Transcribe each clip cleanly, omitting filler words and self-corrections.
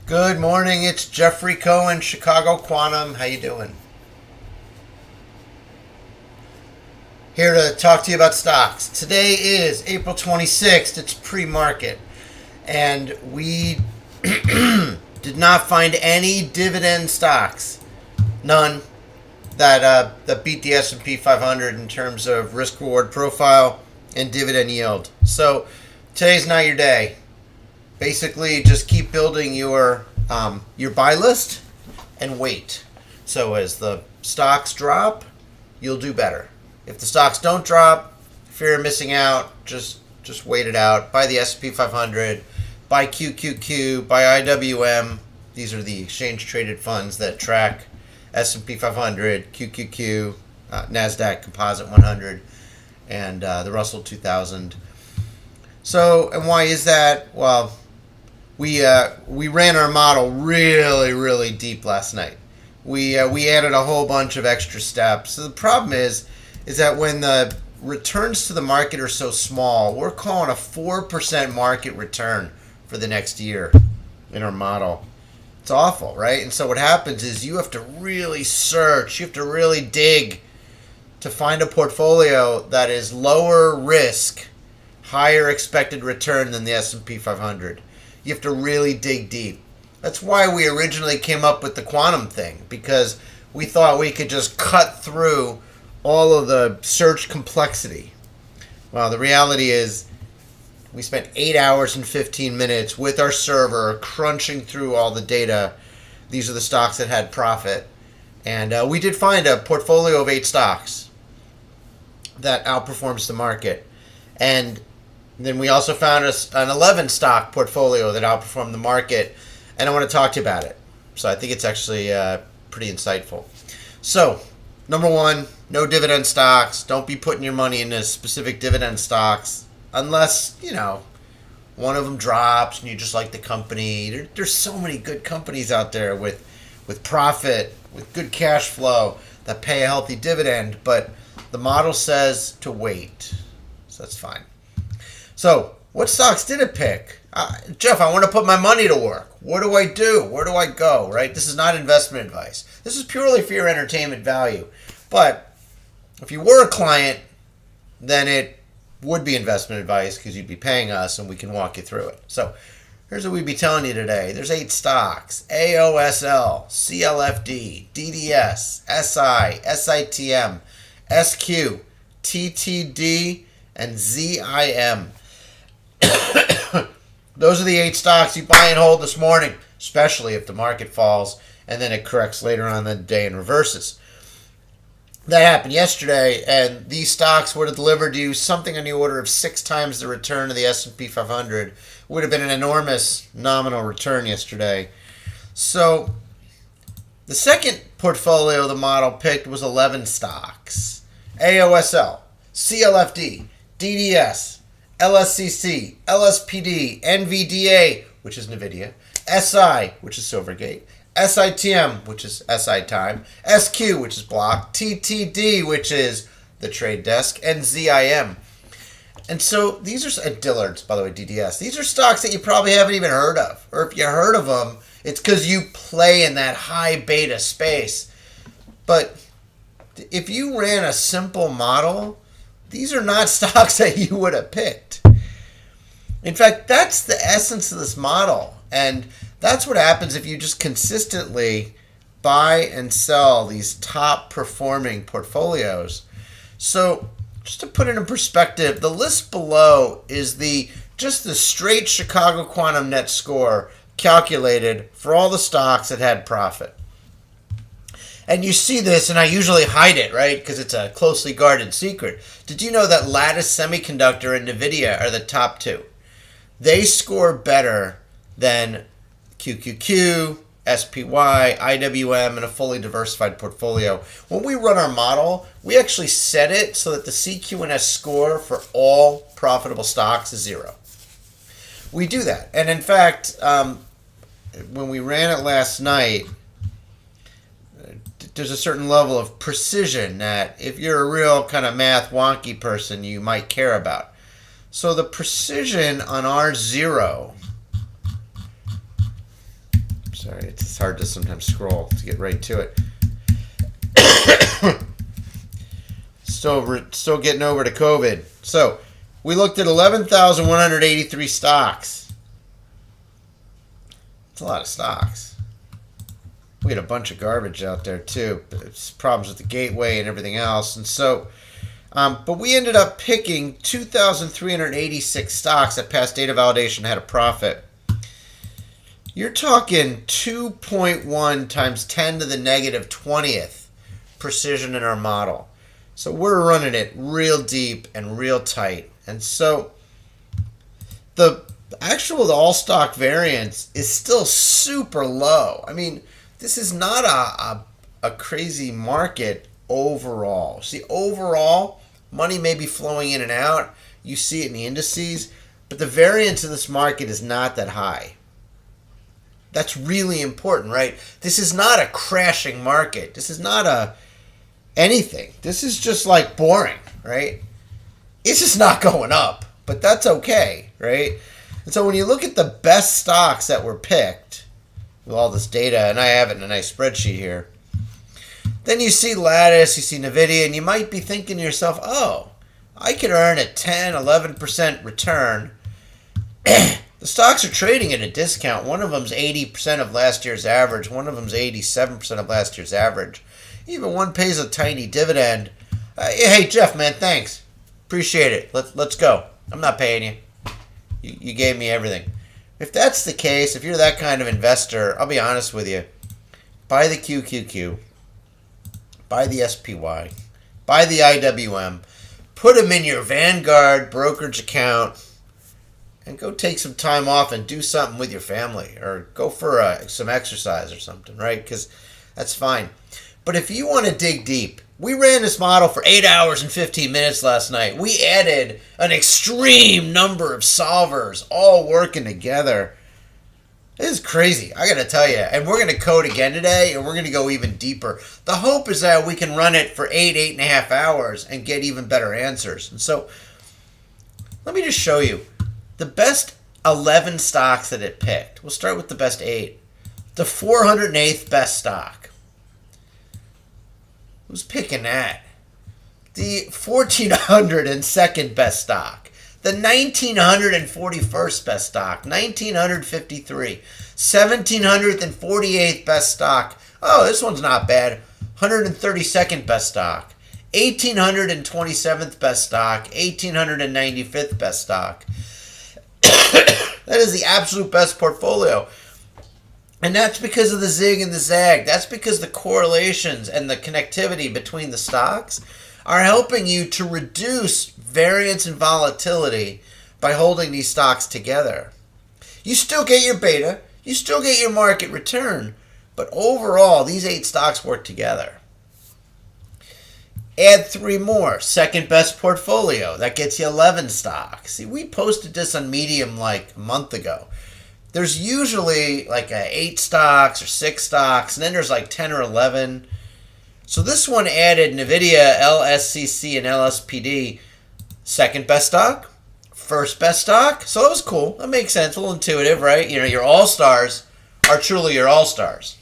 Good morning. It's Jeffrey Cohen, Chicago Quantum. How you doing? Here to talk to you about stocks. Today is April 26th. It's pre-market, and we did not find any dividend stocks, none, that beat the S&P 500 in terms of risk-reward profile and dividend yield. So today's not your day. Basically, just keep building your buy list and wait. So as the stocks drop, you'll do better. If the stocks don't drop, fear of missing out, just wait it out. Buy the S&P 500, buy QQQ, buy IWM. These are the exchange traded funds that track S&P 500, QQQ, NASDAQ Composite 100, and the Russell 2000. So, and why is that? Well, we ran our model really deep last night. We added a whole bunch of extra steps. So the problem is that when the returns to the market are so small, we're calling a 4% market return for the next year in our model. It's awful, right? And so what happens is you have to really search, you have to really dig to find a portfolio that is lower risk, higher expected return than the S&P 500. You have to really dig deep. That's why we originally came up with the quantum thing, because we thought we could just cut through all of the search complexity. Well, the reality is we spent 8 hours and 15 minutes with our server crunching through all the data. These are the stocks that had profit. And we did find a portfolio of 8 stocks that outperforms the market. And then we also found an 11 stock portfolio that outperformed the market, and I want to talk to you about it. So I think it's actually pretty insightful. So, number one, no dividend stocks. Don't be putting your money into specific dividend stocks unless, one of them drops and you just like the company. There's so many good companies out there with profit, with good cash flow that pay a healthy dividend, but the model says to wait. So that's fine. So, what stocks did it pick? Jeff, I want to put my money to work. What do I do? Where do I go? Right? This is not investment advice. This is purely for your entertainment value. But if you were a client, then it would be investment advice because you'd be paying us and we can walk you through it. So, here's what we'd be telling you today. There's 8 stocks: AOSL, CLFD, DDS, SI, SITM, SQ, TTD, and ZIM. Those are the 8 stocks you buy and hold this morning, especially if the market falls and then it corrects later on in the day and reverses. That happened yesterday, and these stocks would have delivered you something on the order of 6 times the return of the S&P 500. Would have been an enormous nominal return yesterday. So the second portfolio the model picked was 11 stocks: AOSL, CLFD, DDS, LSCC, LSPD, NVDA, which is NVIDIA, SI, which is Silvergate, SITM, which is SI Time, SQ, which is Block, TTD, which is the Trade Desk, and ZIM. And so these are Dillard's, by the way, DDS. These are stocks that you probably haven't even heard of. Or if you heard of them, it's because you play in that high beta space. But if you ran a simple model, these are not stocks that you would have picked. In fact, that's the essence of this model. And that's what happens if you just consistently buy and sell these top performing portfolios. So just to put it in perspective, the list below is just the straight Chicago Quantum net score calculated for all the stocks that had profit. And you see this, and I usually hide it, right? Because it's a closely guarded secret. Did you know that Lattice Semiconductor and NVIDIA are the top 2? They score better than QQQ, SPY, IWM, and a fully diversified portfolio. When we run our model, we actually set it so that the CQNS score for all profitable stocks is 0. We do that. And in fact, when we ran it last night, there's a certain level of precision that if you're a real kind of math wonky person, you might care about. So the precision on R0 Sorry, it's just hard to sometimes scroll to get right to it. Still getting over to COVID. So we looked at 11,183 stocks. It's a lot of stocks. We had a bunch of garbage out there too. It's problems with the gateway and everything else. And so, but we ended up picking 2,386 stocks that passed data validation had a profit. You're talking 2.1 times 10 to the negative 20th precision in our model. So we're running it real deep and real tight. And so the all stock variance is still super low. I mean, this is not a crazy market overall. See, overall, money may be flowing in and out. You see it in the indices, but the variance in this market is not that high. That's really important, right? This is not a crashing market. This is not anything. This is just like boring, right? It's just not going up, but that's okay, right? And so when you look at the best stocks that were picked with all this data, and I have it in a nice spreadsheet here, then you see Lattice, you see NVIDIA, and you might be thinking to yourself, oh, I could earn a 10, 11% return. The stocks are trading at a discount. One of them's 80% of last year's average. One of them's 87% of last year's average. Even one pays a tiny dividend. Hey, Jeff, man, thanks. Appreciate it. Let's go. I'm not paying you. You gave me everything. If that's the case, if you're that kind of investor, I'll be honest with you. Buy the QQQ. Buy the SPY. Buy the IWM. Put them in your Vanguard brokerage account. And go take some time off and do something with your family. Or go for some exercise or something, right? Because that's fine. But if you want to dig deep, we ran this model for 8 hours and 15 minutes last night. We added an extreme number of solvers all working together. This is crazy, I got to tell you. And we're going to code again today, and we're going to go even deeper. The hope is that we can run it for 8.5 hours and get even better answers. And so let me just show you the best 11 stocks that it picked. We'll start with the best 8. The 408th best stock. Who's picking that? The 1402nd best stock. The 1941st best stock. 1953. 1748th best stock. Oh, this one's not bad. 132nd best stock. 1827th best stock. 1895th best stock. That is the absolute best portfolio. And that's because of the zig and the zag. That's because the correlations and the connectivity between the stocks are helping you to reduce variance and volatility by holding these stocks together. You still get your beta, you still get your market return, but overall, these 8 stocks work together. Add 3 more. Second best portfolio. That gets you 11 stocks. See, we posted this on Medium like a month ago. There's usually like 8 stocks or 6 stocks, and then there's like 10 or 11. So this one added NVIDIA, LSCC, and LSPD. Second best stock. First best stock. So that was cool. That makes sense. A little intuitive, right? You know, your all-stars are truly your all-stars.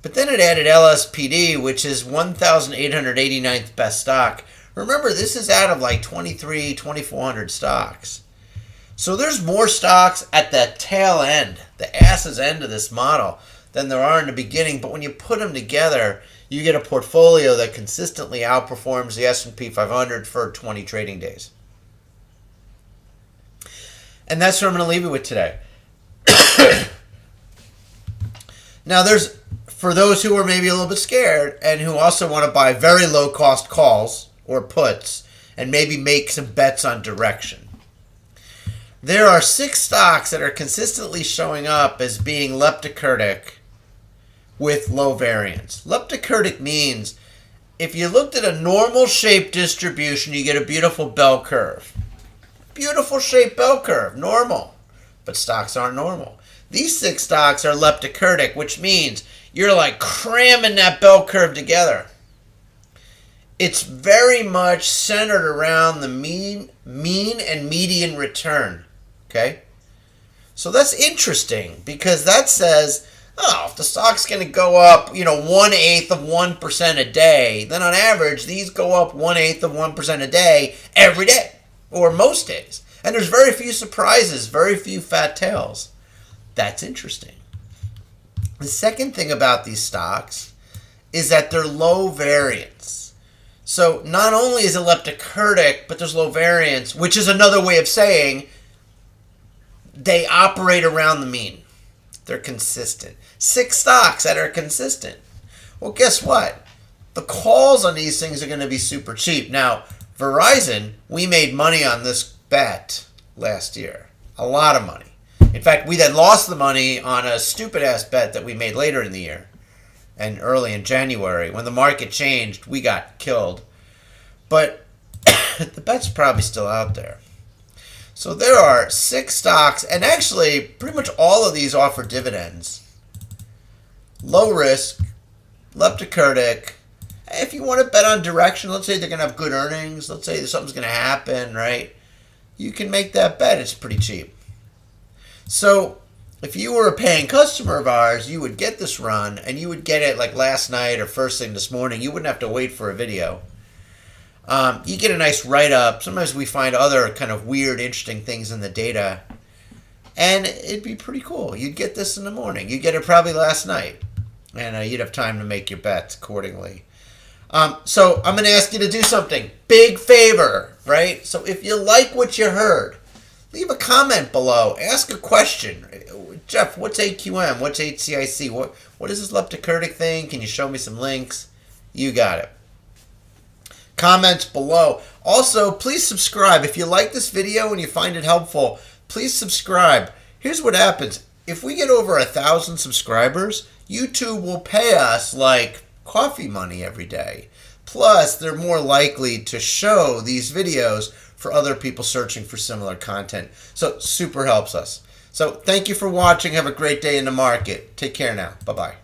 But then it added LSPD, which is 1,889th best stock. Remember, this is out of like 2,400 stocks. So there's more stocks at the tail end, the ass's end of this model, than there are in the beginning. But when you put them together, you get a portfolio that consistently outperforms the S&P 500 for 20 trading days. And that's what I'm going to leave you with today. Now, for those who are maybe a little bit scared and who also want to buy very low-cost calls or puts and maybe make some bets on direction, there are 6 stocks that are consistently showing up as being leptokurtic with low variance. Leptokurtic means if you looked at a normal shape distribution, you get a beautiful bell curve. Beautiful shaped bell curve, normal. But stocks aren't normal. These 6 stocks are leptokurtic, which means you're like cramming that bell curve together. It's very much centered around the mean and median return. Okay? So that's interesting because that says, oh, if the stock's going to go up, 1/8 of 1% a day, then on average, these go up 1/8 of 1% a day every day or most days. And there's very few surprises, very few fat tails. That's interesting. The second thing about these stocks is that they're low variance. So not only is it leptocurtic, but there's low variance, which is another way of saying they operate around the mean. They're consistent. 6 stocks that are consistent. Well, guess what? The calls on these things are going to be super cheap. Now, Verizon, we made money on this bet last year. A lot of money. In fact, we then lost the money on a stupid-ass bet that we made later in the year and early in January. When the market changed, we got killed. But the bet's probably still out there. So there are 6 stocks, and actually pretty much all of these offer dividends. Low risk, leptocurtic. If you want to bet on direction, let's say they're going to have good earnings. Let's say something's going to happen, right? You can make that bet. It's pretty cheap. So if you were a paying customer of ours, you would get this run, and you would get it like last night or first thing this morning. You wouldn't have to wait for a video. You get a nice write-up. Sometimes we find other kind of weird, interesting things in the data, and it'd be pretty cool. You'd get this in the morning. You'd get it probably last night, and you'd have time to make your bets accordingly. So I'm going to ask you to do something. Big favor, right? So if you like what you heard, leave a comment below. Ask a question. Jeff, what's AQM? What's HCIC? What is this leptocurtic thing? Can you show me some links? You got it. Comments below. Also, please subscribe. If you like this video and you find it helpful, please subscribe. Here's what happens. If we get over 1,000 subscribers, YouTube will pay us like coffee money every day. Plus, they're more likely to show these videos for other people searching for similar content. So, super helps us. So, thank you for watching. Have a great day in the market. Take care now. Bye-bye.